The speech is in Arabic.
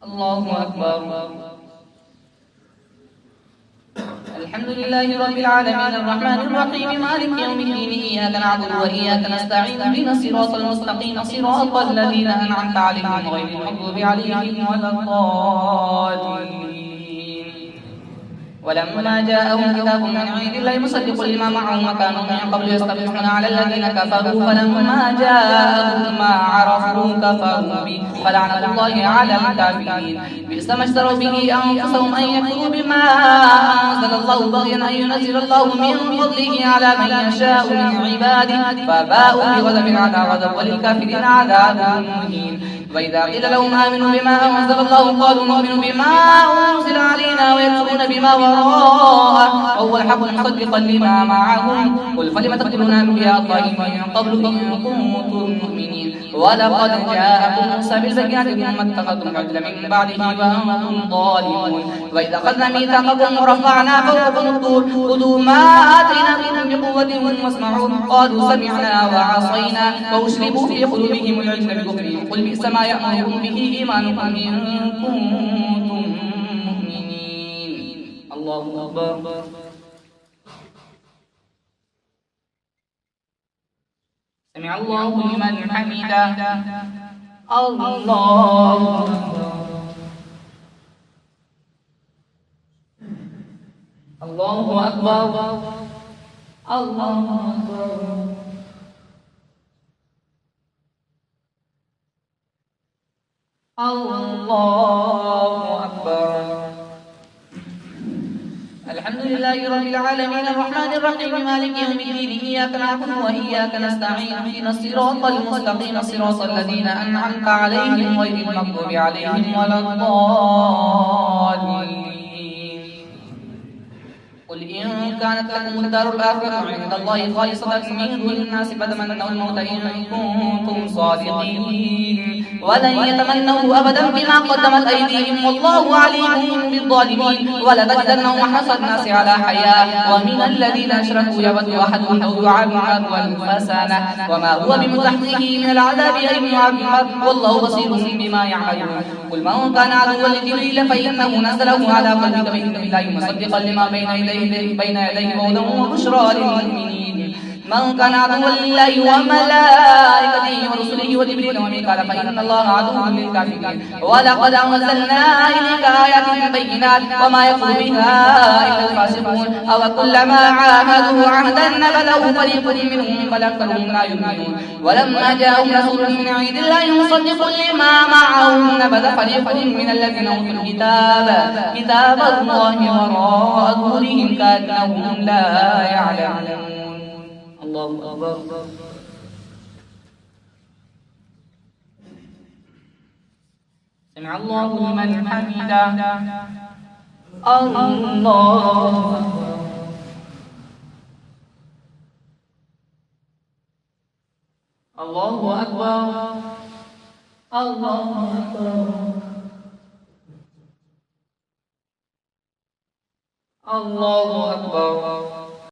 الله أكبر. الحمد لله رب العالمين الرحمن الرحيم مالك يوم الدين إياك نعبد وإياك نستعين اهدنا الصراط المستقيم صراط الذين أنعمت عليهم غير المغضوب عليهم ولا الضالين. ولما جاءهم كتاب من عند الله مصدق لما معهم وكانوا من قبل يستفتحون على الذين كفروا فلما جاءهم ما عرفوا كفروا به فلعنة الله على الكافرين. بئس ما اشتروا به أنفسهم أن يكفروا بما أنزل الله بغيا أن ينزل الله من فضله على من يشاء من عباده فباءوا بغضب على غضب وللكافرين عذاب مهين. وإذا قيل لهم آمنوا بما أنزل الله قالوا نؤمن بما أنزل علينا ويكفرون بما وراءه وهو الحق مصدقا لما معهم قل فلم تقتلون أنبياء الله من قبل إن كنتم مؤمنين. ولقد جاءكم موسى بالبينات ثم اتخذتم العجل من بعده وأنتم ظالمون. وإذا أخذنا ميثاقكم ورفعنا فوقكم الطور خذوا ما آتيناكم بقوة واسمعوا قالوا سمعنا وعصينا وأشربوا في قلوبهم العجل بكفرهم قل بئس ما يأمركم به إيمانكم إن كنتم مؤمنين. الله أكبر. سمع الله لمن حمده. الله أكبر. الله أكبر. الله أكبر. الله أكبر. الحمد لله رب العالمين الرحمن الرحيم مالك يوم الدين إياك نعبد وإياك نستعين اهدنا الصراط المستقيم صراط الذين أنعمت عليهم غير المغضوب عليهم ولا الضالين. قل إن كانت لكم الدار الآخرة عند الله خالصة من دون الناس فتمنوا الموت إن كنتم صادقين ولن يتمنوه أبدا بما قدمت أيديهم والله عليم بالظالمين. ولتجدنهم أحرص الناس على حياة ومن الذين أشركوا يود أحدهم لو يعمر ألف سنة وما هو بمزحزحه من العذاب أن يعمر والله بصير بما يعملون. قل من كان عدوا لجبريل فإنه نزله على قلبك بإذن الله مصدقا لما بين يديه وهدى وبشرى للمؤمنين. من كان عدوا لله وملائكته ورسله وجبريل وميكال فإن الله عدو للكافرين. ولقد أنزلنا إليك آيات بينات وما يكفر بها إلا الفاسقون أوكلما عاهدوا عهدا نبذه فريق منهم بل أكثرهم لا يؤمنون. ولما جاءهم رسول من عند الله مصدق لما معهم نبذ فريق من الذين أوتوا كتاب الله وراء ظهورهم كأنهم لا يعلمون. الله أكبر. سمع الله لمن حمده. الله أكبر. الله أكبر. الله أكبر. الله أكبر.